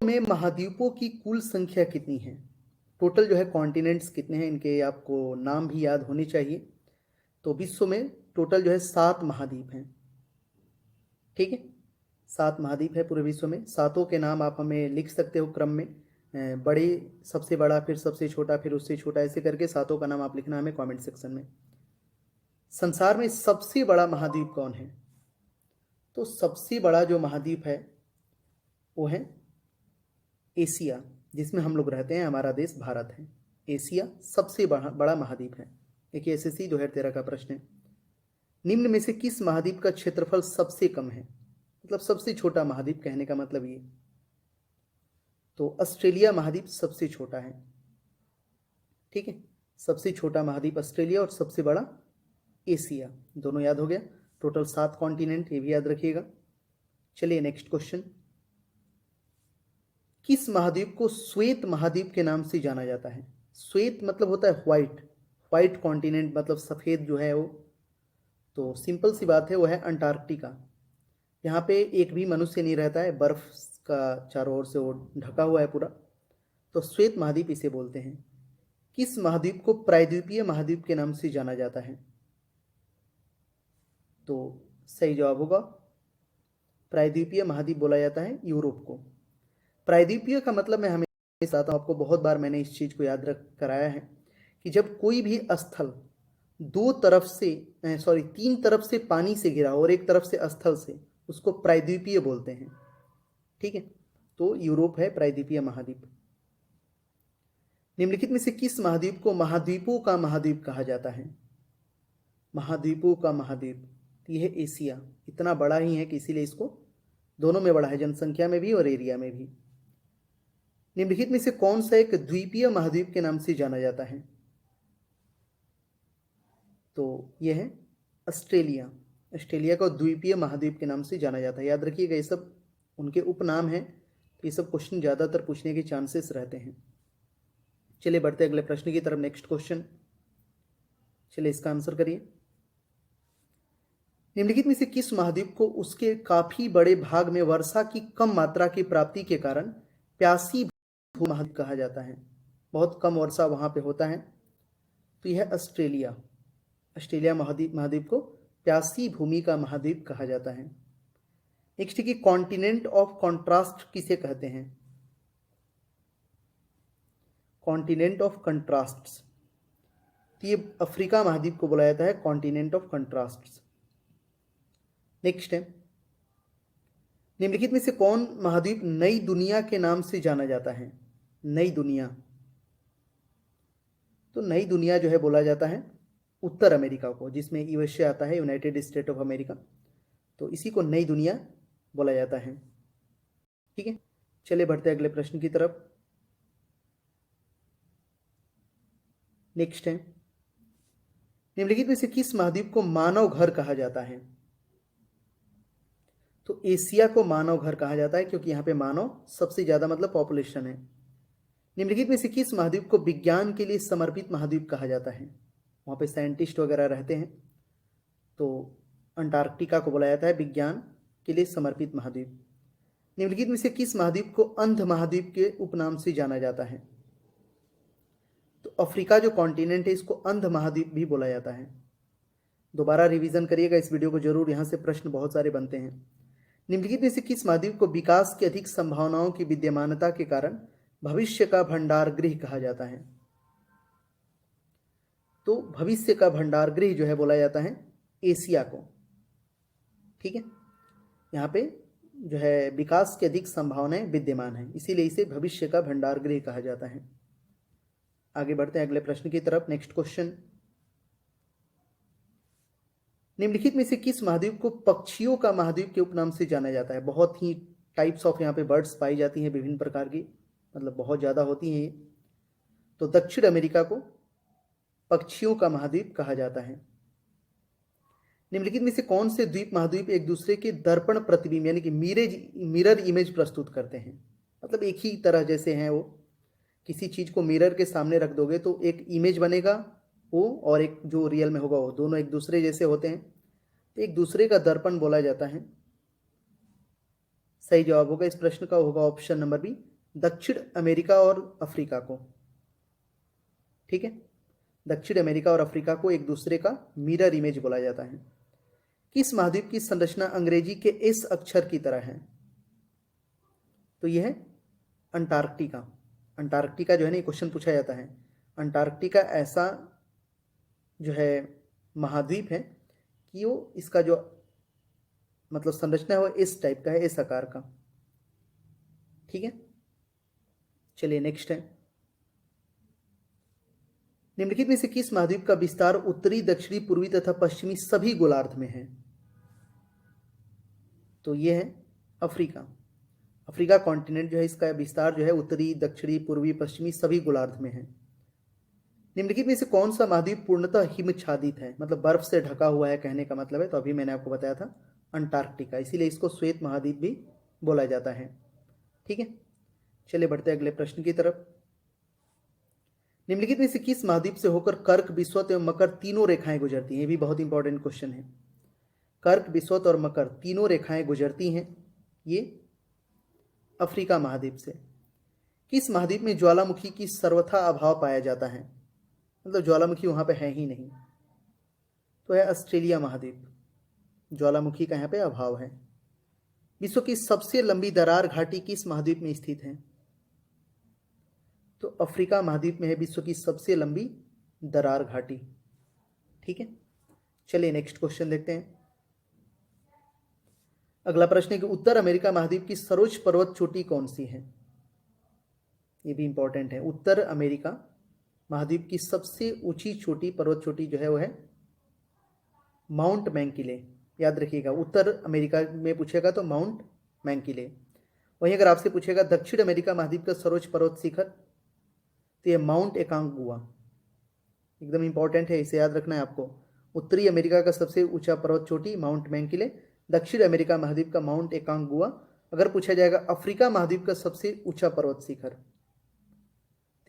में महाद्वीपों की कुल संख्या कितनी है? टोटल जो है कॉन्टिनेंट्स कितने हैं, इनके आपको नाम भी याद होने चाहिए। तो विश्व में टोटल जो है 7 महाद्वीप हैं। ठीक है, 7 महाद्वीप है पूरे विश्व में। सातों के नाम आप हमें लिख सकते हो क्रम में, बड़े, सबसे बड़ा, फिर सबसे छोटा, फिर उससे छोटा, ऐसे करके सातों का नाम आप लिखना हमें कमेंट सेक्शन में। संसार में सबसे बड़ा महाद्वीप कौन है? तो सबसे बड़ा जो महाद्वीप है वो है एशिया, जिसमें हम लोग रहते हैं, हमारा देश भारत है। एशिया सबसे बड़ा महाद्वीप है। एक एसएससी 2013 का प्रश्न है। निम्न में से किस महाद्वीप का क्षेत्रफल सबसे कम है? मतलब सबसे छोटा महाद्वीप कहने का मतलब ये। तो ऑस्ट्रेलिया महाद्वीप सबसे छोटा है। ठीक है, सबसे छोटा महाद्वीप ऑस्ट्रेलिया और सबसे बड़ा एशिया, दोनों याद हो गया। टोटल 7 कॉन्टिनेंट, ये भी याद रखिएगा। चलिए नेक्स्ट क्वेश्चन। किस महाद्वीप को श्वेत महाद्वीप के नाम से जाना जाता है? श्वेत मतलब होता है व्हाइट, व्हाइट कॉन्टिनेंट मतलब सफेद जो है वो। तो सिंपल सी बात है, वो है अंटार्कटिका। यहाँ पे एक भी मनुष्य नहीं रहता है, बर्फ का चारों ओर से वो ढका हुआ है पूरा। तो श्वेत महाद्वीप इसे बोलते हैं। किस महाद्वीप को प्रायद्वीपीय महाद्वीप के नाम से जाना जाता है? तो सही जवाब होगा, प्रायद्वीपीय महाद्वीप बोला जाता है यूरोप को। प्रायद्वीपीय का मतलब मैं हमेशा आता हूँ, आपको बहुत बार मैंने इस चीज़ को याद रख कराया है कि जब कोई भी स्थल 3 तरफ से पानी से घिरा और एक तरफ से स्थल से, उसको प्रायद्वीपीय बोलते हैं। ठीक है, तो यूरोप है प्रायद्वीपीय महाद्वीप। निम्नलिखित में से किस महाद्वीप को महाद्वीपों का महाद्वीप कहा जाता है? महाद्वीपों का महाद्वीप, यह है एशिया। इतना बड़ा ही है कि इसीलिए इसको दोनों में बड़ा है, जनसंख्या में भी और एरिया में भी। निम्नलिखित में से कौन सा एक द्वीपीय महाद्वीप के नाम से जाना जाता है? तो यह है ऑस्ट्रेलिया। ऑस्ट्रेलिया को द्वीपीय महाद्वीप के नाम से जाना जाता है। याद रखिएगा, ये सब उनके उपनाम हैं, तो ये सब क्वेश्चन ज़्यादातर पूछने के चांसेस रहते हैं। चलिए बढ़ते अगले प्रश्न की तरफ। नेक्स्ट क्वेश्चन, चलिए इसका आंसर करिए। निम्नलिखित में से किस महाद्वीप को उसके काफी बड़े भाग में वर्षा की कम मात्रा की प्राप्ति के कारण प्यासी भूमहाद्वीप कहा जाता है? बहुत कम वर्षा वहां पे होता है, तो यह ऑस्ट्रेलिया। ऑस्ट्रेलिया महाद्वीप को प्यासी भूमि का महाद्वीप कहा जाता है। नेक्स्ट है कि कॉन्टिनेंट ऑफ कॉन्ट्रास्ट किसे कहते हैं? कॉन्टिनेंट ऑफ कंट्रास्ट, तो ये अफ्रीका महाद्वीप को बोला जाता है कॉन्टिनेंट ऑफ कंट्रास्ट। नेक्स्ट है, निम्नलिखित में से कौन महाद्वीप नई दुनिया के नाम से जाना जाता है? नई दुनिया, तो नई दुनिया जो है बोला जाता है उत्तर अमेरिका को, जिसमें यूएसए आता है, यूनाइटेड स्टेट ऑफ अमेरिका। तो इसी को नई दुनिया बोला जाता है। ठीक है, चलिए बढ़ते अगले प्रश्न की तरफ। नेक्स्ट है, निम्नलिखित में से किस महाद्वीप को मानव घर कहा जाता है? तो एशिया को मानव घर कहा जाता है, क्योंकि यहाँ पे मानव सबसे ज्यादा मतलब पॉपुलेशन है। निम्नलिखित में से किस महाद्वीप को विज्ञान के लिए समर्पित महाद्वीप कहा जाता है? वहाँ पे साइंटिस्ट वगैरह रहते हैं, तो अंटार्कटिका को बोला जाता है विज्ञान के लिए समर्पित महाद्वीप। निम्नलिखित में से किस महाद्वीप को अंध महाद्वीप के उपनाम से जाना जाता है? तो अफ्रीका जो कॉन्टिनेंट है, इसको अंध महाद्वीप भी बोला जाता है। दोबारा रिवीजन करिएगा इस वीडियो को जरूर, यहाँ से प्रश्न बहुत सारे बनते हैं। निम्नलिखित में से किस महाद्वीप को विकास की अधिक संभावनाओं की विद्यमानता के कारण भविष्य का भंडार गृह कहा जाता है? तो भविष्य का भंडार गृह जो है बोला जाता है एशिया को। ठीक है, यहाँ पे जो है विकास की अधिक संभावनाएं विद्यमान है, इसीलिए इसे भविष्य का भंडार गृह कहा जाता है। आगे बढ़ते हैं अगले प्रश्न की तरफ। नेक्स्ट क्वेश्चन, निम्नलिखित में से किस महाद्वीप को पक्षियों का महाद्वीप के उपनाम से जाना जाता है? बहुत ही टाइप्स ऑफ यहाँ पे बर्ड्स पाई जाती हैं, विभिन्न प्रकार की, मतलब बहुत ज्यादा होती हैं ये। तो दक्षिण अमेरिका को पक्षियों का महाद्वीप कहा जाता है। निम्नलिखित में से कौन से द्वीप महाद्वीप एक दूसरे के दर्पण प्रतिबिंब यानी कि मिरर इमेज प्रस्तुत करते हैं? मतलब एक ही तरह जैसे हैं वो, किसी चीज को मिरर के सामने रख दोगे तो एक इमेज बनेगा वो, और एक जो रियल में होगा वो, दोनों एक दूसरे जैसे होते हैं, तो एक दूसरे का दर्पण बोला जाता है। सही जवाब होगा इस प्रश्न का होगा ऑप्शन नंबर बी, दक्षिण अमेरिका और अफ्रीका को, ठीक है, दक्षिण अमेरिका और अफ्रीका को एक दूसरे का मिरर इमेज बोला जाता है। किस महाद्वीप की संरचना अंग्रेजी के एस अक्षर की तरह है? तो यह है अंटार्कटिका। अंटार्कटिका जो है ना, क्वेश्चन पूछा जाता है, अंटार्कटिका ऐसा जो है महाद्वीप है कि वो इसका जो मतलब संरचना है वो इस टाइप का है, इस आकार का, ठीक है। चलिए नेक्स्ट है, निम्नलिखित में से किस महाद्वीप का विस्तार उत्तरी, दक्षिणी, पूर्वी तथा पश्चिमी सभी गोलार्ध में है? तो ये है अफ्रीका। अफ्रीका कॉन्टिनेंट जो है इसका विस्तार जो है उत्तरी, दक्षिणी, पूर्वी, पश्चिमी सभी गोलार्ध में है। निम्नलिखित में से कौन सा महाद्वीप पूर्णतः हिमच्छादित है, मतलब बर्फ से ढका हुआ है कहने का मतलब है, तो अभी मैंने आपको बताया था अंटार्कटिका, इसीलिए इसको श्वेत महाद्वीप भी बोला जाता है, ठीक है। चलिए बढ़ते हैं अगले प्रश्न की तरफ। निम्नलिखित में से किस महाद्वीप से होकर कर्क, विषुवत एवं मकर तीनों रेखाएं गुजरती हैं? ये भी बहुत इंपॉर्टेंट क्वेश्चन है। कर्क, विषुवत और मकर तीनों रेखाएं गुजरती हैं ये अफ्रीका महाद्वीप से। किस महाद्वीप में ज्वालामुखी की सर्वथा अभाव पाया जाता है, मतलब ज्वालामुखी वहां पे है ही नहीं? तो है ऑस्ट्रेलिया महाद्वीप, ज्वालामुखी का यहाँ पे अभाव है। विश्व की सबसे लंबी दरार घाटी किस महाद्वीप में स्थित है? तो अफ्रीका महाद्वीप में है विश्व की सबसे लंबी दरार घाटी, ठीक है। चलिए नेक्स्ट क्वेश्चन देखते हैं। अगला प्रश्न है कि उत्तर अमेरिका महाद्वीप की सर्वोच्च पर्वत चोटी कौन सी है? ये भी इंपॉर्टेंट है। उत्तर अमेरिका महाद्वीप की सबसे ऊंची चोटी, पर्वत चोटी जो है वो है माउंट मैंकिले। याद रखिएगा, उत्तर अमेरिका में पूछेगा तो माउंट मैंकिले। वहीं अगर आपसे पूछेगा दक्षिण अमेरिका महाद्वीप का सर्वोच्च पर्वत शिखर, तो ये माउंट एकांगुआ, एकदम इंपॉर्टेंट है, इसे याद रखना है आपको। उत्तरी अमेरिका का सबसे ऊंचा पर्वत चोटी माउंट मैंकिले, दक्षिण अमेरिका महाद्वीप का माउंट एकांगुआ। अगर पूछा जाएगा अफ्रीका महाद्वीप का सबसे ऊंचा पर्वत शिखर,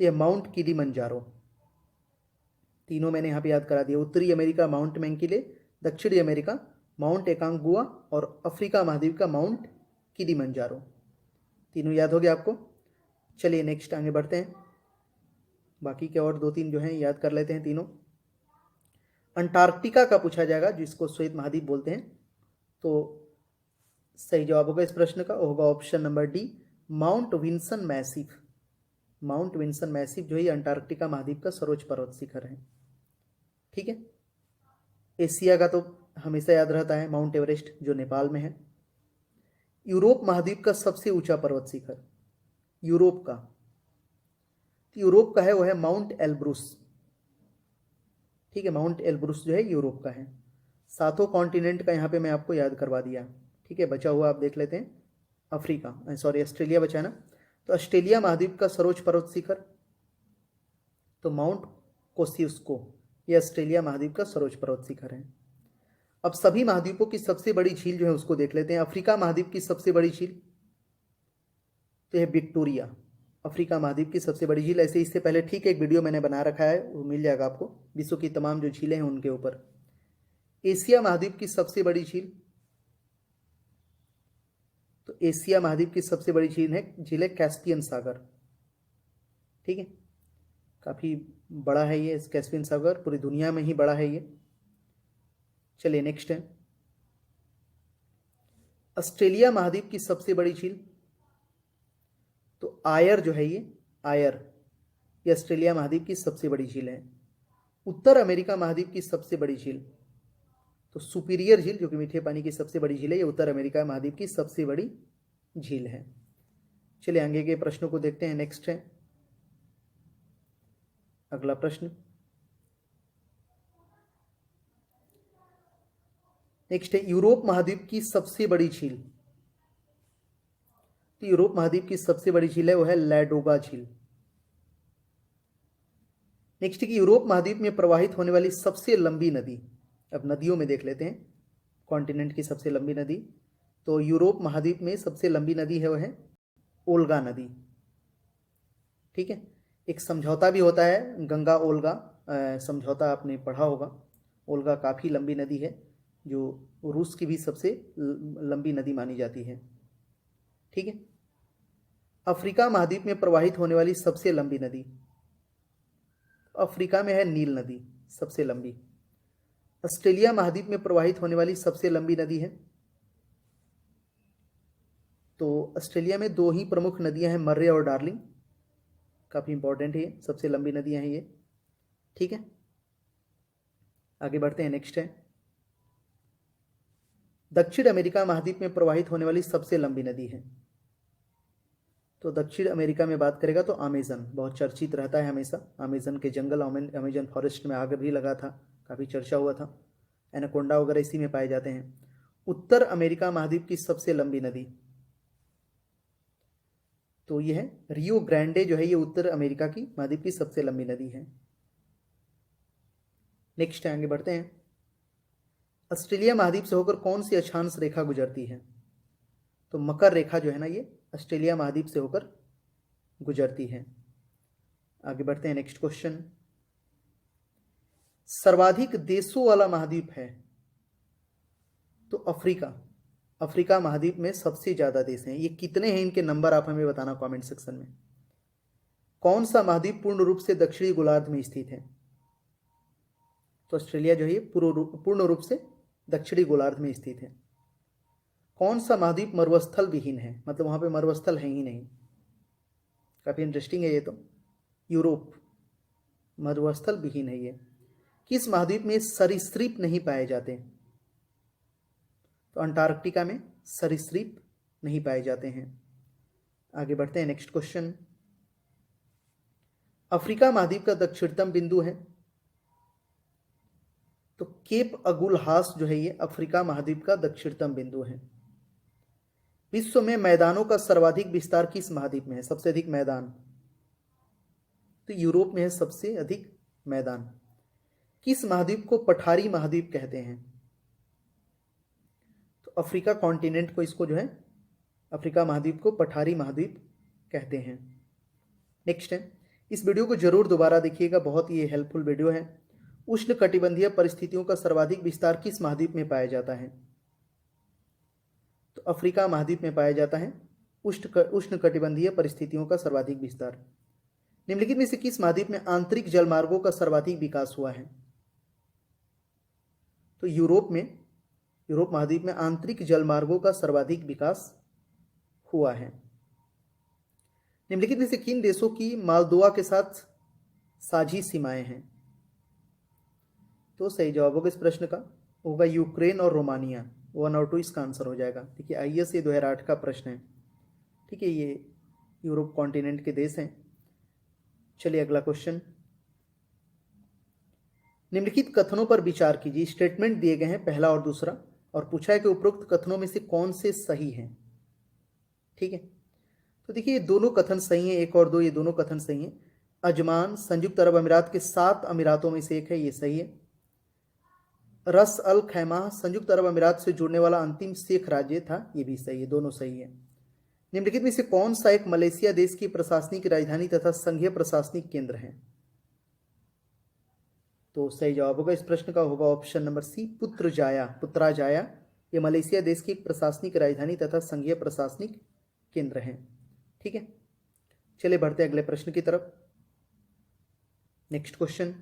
तो यह माउंट किलिमंजारो। तीनों मैंने यहाँ पे याद करा दिया, उत्तरी अमेरिका माउंट मैंकिले, दक्षिणी अमेरिका माउंट एकांगुआ और अफ्रीका महाद्वीप का माउंट किलिमंजारो। तीनों याद हो गया आपको। चलिए नेक्स्ट आगे बढ़ते हैं, बाकी के और दो तीन जो हैं याद कर लेते हैं तीनों। अंटार्कटिका का पूछा जाएगा जिसको श्वेत महाद्वीप बोलते हैं, तो सही जवाब होगा इस प्रश्न का होगा option number D, mount Wilson massive. Mount Wilson massive जो है अंटार्कटिका महाद्वीप का सर्वोच्च पर्वत शिखर है, ठीक है। एशिया का तो हमेशा याद रहता है माउंट एवरेस्ट जो नेपाल में है। यूरोप महाद्वीप का सबसे ऊंचा पर्वत शिखर, यूरोप का, तो यूरोप का है वो है माउंट एल्ब्रुस, ठीक है। माउंट एल्ब्रुस जो है यूरोप का है। सातों कॉन्टिनेंट का यहाँ पे मैं आपको याद करवा दिया, ठीक है। बचा हुआ आप देख लेते हैं, अफ्रीका सॉरी ऑस्ट्रेलिया बचा ना, तो ऑस्ट्रेलिया महाद्वीप का सर्वोच्च पर्वत शिखर तो माउंट कोसियुस्को, ये ऑस्ट्रेलिया महाद्वीप का सर्वोच्च पर्वत शिखर है। अब सभी महाद्वीपों की सबसे बड़ी झील जो है उसको देख लेते हैं। अफ्रीका महाद्वीप की सबसे बड़ी झील तो है विक्टोरिया, अफ्रीका महाद्वीप की सबसे बड़ी झील। ऐसे इससे पहले ठीक एक वीडियो मैंने बना रखा है, वो मिल जाएगा आपको, विश्व की तमाम जो झीलें हैं उनके ऊपर। एशिया महाद्वीप की सबसे बड़ी झील, तो एशिया महाद्वीप की सबसे बड़ी झील है कैस्पियन सागर, ठीक है। काफी बड़ा है ये कैस्पियन सागर, पूरी दुनिया में ही बड़ा है ये। चलिए नेक्स्ट है, ऑस्ट्रेलिया महाद्वीप की सबसे बड़ी झील तो आयर जो है ये आयर, ये ऑस्ट्रेलिया महाद्वीप की सबसे बड़ी झील है। उत्तर अमेरिका महाद्वीप की सबसे बड़ी झील तो सुपीरियर झील जो कि मीठे पानी की सबसे बड़ी झील है, ये उत्तर अमेरिका महाद्वीप की सबसे बड़ी झील है। चलिए आगे के प्रश्नों को देखते हैं। नेक्स्ट है अगला प्रश्न, नेक्स्ट है यूरोप महाद्वीप की सबसे बड़ी झील, तो यूरोप महाद्वीप की सबसे बड़ी झील है वो है लैडोगा झील। नेक्स्ट है कि यूरोप महाद्वीप में प्रवाहित होने वाली सबसे लंबी नदी, अब नदियों में देख लेते हैं कॉन्टिनेंट की सबसे लंबी नदी, तो यूरोप महाद्वीप में सबसे लंबी नदी है वो है ओल्गा नदी, ठीक है। एक समझौता भी होता है गंगा ओल्गा समझौता, आपने पढ़ा होगा। ओल्गा काफ़ी लंबी नदी है जो रूस की भी सबसे लंबी नदी मानी जाती है, ठीक है। अफ्रीका महाद्वीप में प्रवाहित होने वाली सबसे लंबी नदी, अफ्रीका में है नील नदी सबसे लंबी। ऑस्ट्रेलिया महाद्वीप में प्रवाहित होने वाली सबसे लंबी नदी है, तो ऑस्ट्रेलिया में दो ही प्रमुख नदियां हैं, मर्रे और डार्लिंग, काफी इंपॉर्टेंट है ये, सबसे लंबी नदियां हैं ये। ठीक है, आगे बढ़ते हैं। नेक्स्ट है दक्षिण अमेरिका महाद्वीप में प्रवाहित होने वाली सबसे लंबी नदी है, तो दक्षिण अमेरिका में बात करेगा तो अमेजन बहुत चर्चित रहता है हमेशा। अमेजन के जंगल, अमेजन फॉरेस्ट में आग भी लगा था, काफी चर्चा हुआ था, एनाकोंडा वगैरह इसी में पाए जाते हैं। उत्तर अमेरिका महाद्वीप की सबसे लंबी नदी, तो ये है रियो ग्रांडे, जो है ये उत्तर अमेरिका की महाद्वीप की सबसे लंबी नदी है। नेक्स्ट आगे बढ़ते हैं। ऑस्ट्रेलिया महाद्वीप से होकर कौन सी अक्षांश रेखा गुजरती है, तो मकर रेखा जो है ना ये ऑस्ट्रेलिया महाद्वीप से होकर गुजरती है। आगे बढ़ते हैं। नेक्स्ट क्वेश्चन, सर्वाधिक देशों वाला महाद्वीप है, तो अफ्रीका, अफ्रीका महाद्वीप में सबसे ज्यादा देश हैं। ये कितने हैं इनके नंबर आप हमें बताना कमेंट सेक्शन में। कौन सा महाद्वीप पूर्ण रूप से दक्षिणी गोलार्ध में स्थित है, तो ऑस्ट्रेलिया जो है पूर्ण रूप से दक्षिणी गोलार्ध में स्थित है। कौन सा महाद्वीप मरुस्थल विहीन है, मतलब वहां पे मरुस्थल है ही नहीं, काफी इंटरेस्टिंग है ये तो। यूरोप, मरुस्थल विहीन है ये। किस महाद्वीप में सरीसृप नहीं पाए जाते, तो अंटार्कटिका में सरीसृप नहीं पाए जाते हैं। आगे बढ़ते हैं। नेक्स्ट क्वेश्चन, अफ्रीका महाद्वीप का दक्षिणतम बिंदु है, तो केप अगुलहास जो है ये अफ्रीका महाद्वीप का दक्षिणतम बिंदु है। विश्व में मैदानों का सर्वाधिक विस्तार किस महाद्वीप में है, सबसे अधिक मैदान, तो यूरोप में है सबसे अधिक मैदान। किस महाद्वीप को पठारी महाद्वीप कहते हैं, तो अफ्रीका कॉन्टिनेंट को, इसको जो है अफ्रीका महाद्वीप को पठारी महाद्वीप कहते हैं। नेक्स्ट है, इस वीडियो को जरूर दोबारा देखिएगा, बहुत ही हेल्पफुल वीडियो है। उष्णकटिबंधीय परिस्थितियों का सर्वाधिक विस्तार किस महाद्वीप में पाया जाता है, तो अफ्रीका महाद्वीप में पाया जाता है उष्णकटिबंधीय परिस्थितियों का सर्वाधिक विस्तार। निम्नलिखित में से किस महाद्वीप में आंतरिक जलमार्गों का सर्वाधिक विकास हुआ है, तो यूरोप महाद्वीप में आंतरिक जलमार्गों का सर्वाधिक विकास हुआ है। निम्नलिखित में से किन देशों की मालदोवा के साथ साझी सीमाएं हैं, तो सही जवाब होगा इस प्रश्न का होगा यूक्रेन और रोमानिया। 1 और 2 इसका आंसर हो जाएगा। देखिए IAS ये 2008 का प्रश्न है। ठीक है, ये यूरोप कॉन्टिनेंट के देश हैं। चलिए अगला क्वेश्चन, निम्नलिखित कथनों पर विचार कीजिए। स्टेटमेंट दिए गए हैं पहला और दूसरा, और पूछा है कि उपरोक्त कथनों में से कौन से सही हैं। ठीक है, तो देखिए ये दोनों कथन सही हैं, 1 और 2 ये दोनों कथन सही हैं। अजमान संयुक्त अरब अमीरात के 7 अमीरातों में से एक है, ये सही है। रस अल खैमा संयुक्त अरब अमीरात से जुड़ने वाला अंतिम शेख राज्य था, ये भी सही है, दोनों सही है। निम्नलिखित में से कौन सा एक मलेशिया देश की प्रशासनिक राजधानी तथा संघीय प्रशासनिक केंद्र है, तो सही जवाब होगा इस प्रश्न का होगा ऑप्शन नंबर सी, पुत्राजाया। ये मलेशिया देश की प्रशासनिक राजधानी तथा संघीय प्रशासनिक केंद्र है। ठीक है, चलिए बढ़ते हैं अगले प्रश्न की तरफ। नेक्स्ट क्वेश्चन,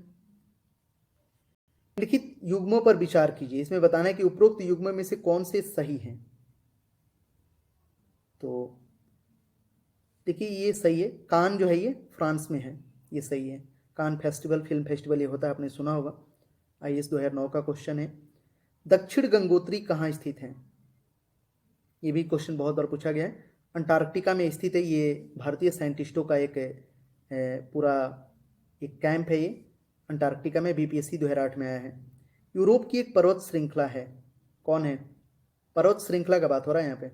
लिखित युग्मों पर विचार कीजिए। इसमें बताना है कि उपरोक्त युग्म में से कौन से सही हैं, तो देखिए ये सही है। कान जो है ये फ्रांस में है, ये सही है। कान फेस्टिवल, फिल्म फेस्टिवल ये होता है, आपने सुना होगा, IAS 2009 का क्वेश्चन है। दक्षिण गंगोत्री कहाँ स्थित है, ये भी क्वेश्चन बहुत बार पूछा गया है। अंटार्कटिका में स्थित है, ये भारतीय साइंटिस्टों का एक पूरा एक कैंप है, ये अंटार्कटिका में BPSC 2008 में आया है। यूरोप की एक पर्वत श्रृंखला है, कौन है, पर्वत श्रृंखला का बात हो रहा है यहाँ पे,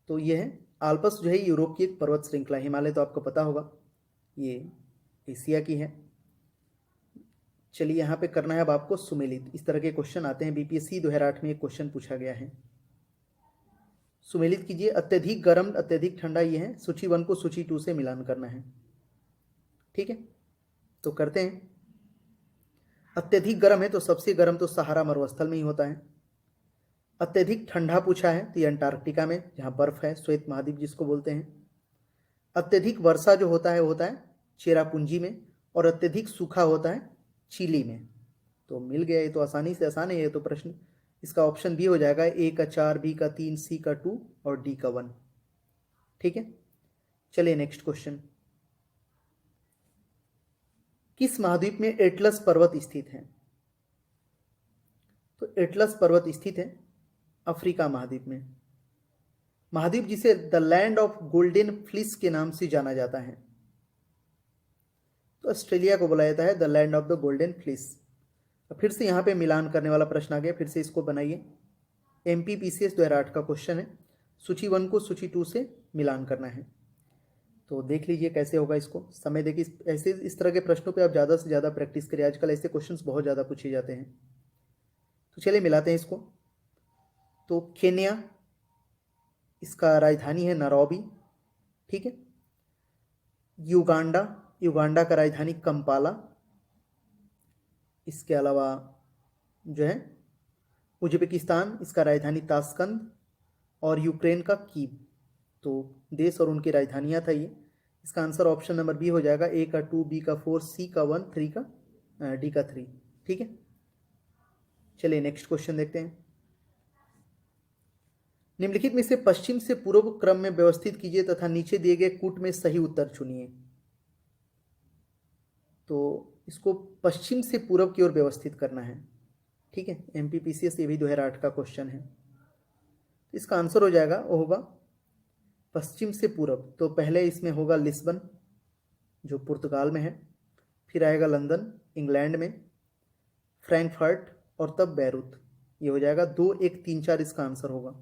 तो ये है आल्प्स जो है यूरोप की एक पर्वत श्रृंखला। हिमालय तो आपको पता होगा, ये एशिया की है। चलिए यहाँ पे करना है अब आपको सुमेलित। इस तरह के क्वेश्चन आते हैं, BPSC 2008 में एक क्वेश्चन पूछा गया है। सुमेलित कीजिए। अत्यधिक गर्म, अत्यधिक ठंडा, ये है। सूची 1 को सूची 2 से मिलान करना है। ठीक है, तो करते हैं। अत्यधिक गर्म है तो सबसे गर्म तो सहारा मरुस्थल में ही होता है। अत्यधिक ठंडा पूछा है तो ये अंटार्कटिका में, जहाँ बर्फ है, श्वेत महाद्वीप जिसको बोलते हैं। अत्यधिक वर्षा जो होता है वो होता है चेरापूंजी में, और अत्यधिक सूखा होता है चिली में। तो मिल गया, ये तो आसानी से आसान है ये तो प्रश्न। इसका ऑप्शन बी हो जाएगा, ए का 4, बी का 3, सी का 2 और डी का 1। ठीक है, चलिए नेक्स्ट क्वेश्चन। किस महाद्वीप में एटलस पर्वत स्थित है? तो एटलस पर्वत स्थित है अफ्रीका महाद्वीप में। महाद्वीप जिसे the land of golden fleece के नाम से जाना जाता है, तो ऑस्ट्रेलिया को बोला जाता है the land of the golden fleece. फिर से यहाँ पे मिलान करने वाला प्रश्न आ गया, फिर से इसको बनाइए। MPPCS 2008 का क्वेश्चन है, सूची 1 को सूची 2 से मिलान करना है। तो देख लीजिए कैसे होगा इसको, समय देखिए। ऐसे इस तरह के प्रश्नों पे आप ज़्यादा से ज़्यादा प्रैक्टिस करिए, आजकल ऐसे क्वेश्चंस बहुत ज़्यादा पूछे जाते हैं। तो चलिए मिलाते हैं इसको। तो केन्या, इसका राजधानी है नैरोबी। ठीक है। युगांडा, युगांडा का राजधानी कंपाला। इसके अलावा जो है उज्बेकिस्तान, इसका राजधानी ताशकंद। और यूक्रेन का कीव। तो देश और उनकी राजधानियाँ था ये। इसका आंसर ऑप्शन नंबर बी हो जाएगा, ए का 2, बी का 4, सी का 1, डी का 3। ठीक है, चलिए नेक्स्ट क्वेश्चन देखते हैं। निम्नलिखित में से पश्चिम से पूर्व क्रम में व्यवस्थित कीजिए तथा नीचे दिए गए कूट में सही उत्तर चुनिए। तो इसको पश्चिम से पूर्व की ओर व्यवस्थित करना है। ठीक है, MPPCS ये भी 2008 का क्वेश्चन है। इसका आंसर हो जाएगा, वो होगा पश्चिम से पूर्व। तो पहले इसमें होगा लिस्बन जो पुर्तगाल में है, फिर आएगा लंदन इंग्लैंड में, फ्रैंकफर्ट और तब बैरूत। ये हो जाएगा 2, 1, 3, 4 इसका आंसर होगा।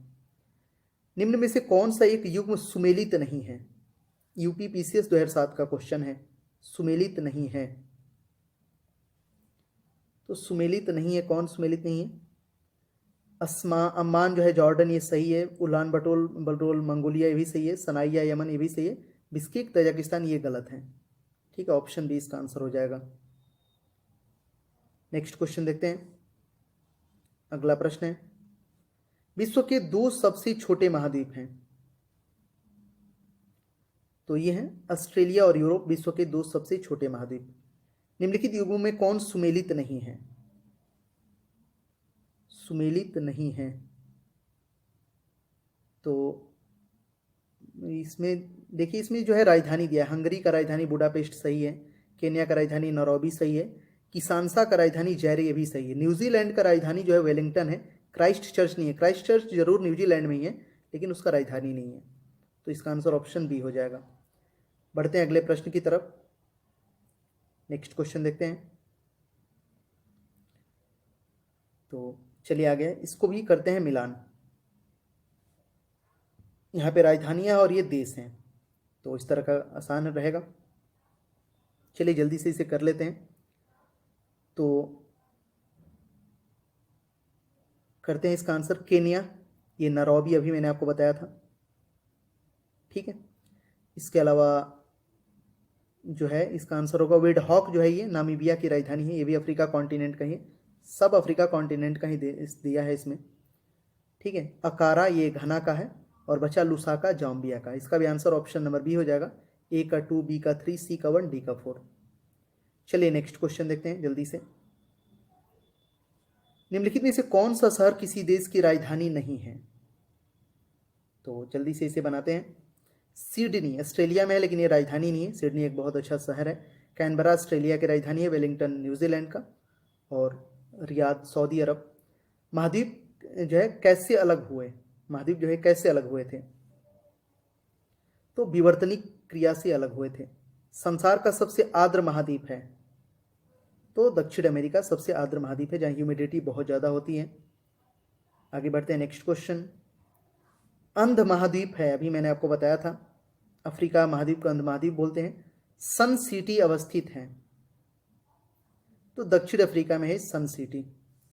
निम्न में से कौन सा एक युग्म सुमेलित नहीं है? UPPCS 2007 का क्वेश्चन है, सुमेलित नहीं है। तो सुमेलित नहीं है, कौन सुमेलित नहीं है? अम्मान जो है जॉर्डन, ये सही है। उलान बटोल मंगोलिया, ये भी सही है। सनाइया यमन, ये भी सही है। बिस्किक तजाकिस्तान, ये गलत है। ठीक है, ऑप्शन बी इसका आंसर हो जाएगा। नेक्स्ट क्वेश्चन देखते हैं। अगला प्रश्न है, विश्व के 2 सबसे छोटे महाद्वीप हैं। तो ये हैं ऑस्ट्रेलिया और यूरोप, विश्व के 2 सबसे छोटे महाद्वीप। निम्नलिखित युग्मों में कौन सुमेलित नहीं है? सुमेलित नहीं है। तो इसमें देखिए, इसमें जो है राजधानी दिया है, हंगरी का राजधानी बुडापेस्ट सही है। केन्या का राजधानी नैरोबी सही है। किसानसा का राजधानी जैरे, ये भी सही है। न्यूजीलैंड का राजधानी जो है वेलिंगटन है। क्राइस्ट चर्च नहीं है। क्राइस्ट चर्च जरूर न्यूजीलैंड में ही है, लेकिन उसका राजधानी नहीं है। तो इसका आंसर ऑप्शन बी हो जाएगा। बढ़ते हैं अगले प्रश्न की तरफ। नेक्स्ट क्वेश्चन देखते हैं। तो चलिए आगे, इसको भी करते हैं मिलान। यहाँ पे राजधानियाँ और ये देश हैं, तो इस तरह का आसान रहेगा। चलिए जल्दी से इसे कर लेते हैं। तो करते हैं इसका आंसर केन्या, ये नैरोबी अभी मैंने आपको बताया था। ठीक है, इसके अलावा जो है इसका आंसर होगा विंडहॉक, जो है ये नामीबिया की राजधानी है। ये भी अफ्रीका कॉन्टिनेंट का ही, सब अफ्रीका कॉन्टिनेंट का ही दिया है इसमें। ठीक है, अकारा ये घना का है, और बचा लुसाका जाम्बिया का। इसका भी आंसर ऑप्शन नंबर बी हो जाएगा, ए का 2, बी का 3, सी का 1, डी का 4। चलिए नेक्स्ट क्वेश्चन देखते हैं जल्दी से। निम्नलिखित में से कौन सा शहर किसी देश की राजधानी नहीं है? तो जल्दी से इसे बनाते हैं। सिडनी ऑस्ट्रेलिया में है, लेकिन ये राजधानी नहीं है। सिडनी एक बहुत अच्छा शहर है। कैनबरा ऑस्ट्रेलिया की राजधानी है। वेलिंगटन न्यूजीलैंड का, और रियाद सऊदी अरब। महाद्वीप जो है कैसे अलग हुए? महाद्वीप जो है कैसे अलग हुए थे? तो विवर्तनिक क्रिया से अलग हुए थे। संसार का सबसे आर्द्र महाद्वीप है, तो दक्षिण अमेरिका सबसे आर्द्र महाद्वीप है, जहाँ ह्यूमिडिटी बहुत ज़्यादा होती है। आगे बढ़ते हैं नेक्स्ट क्वेश्चन। अंध महाद्वीप है, अभी मैंने आपको बताया था, अफ्रीका महाद्वीप को अंध महाद्वीप बोलते हैं। सन सिटी अवस्थित है, तो दक्षिण अफ्रीका में है सन सिटी।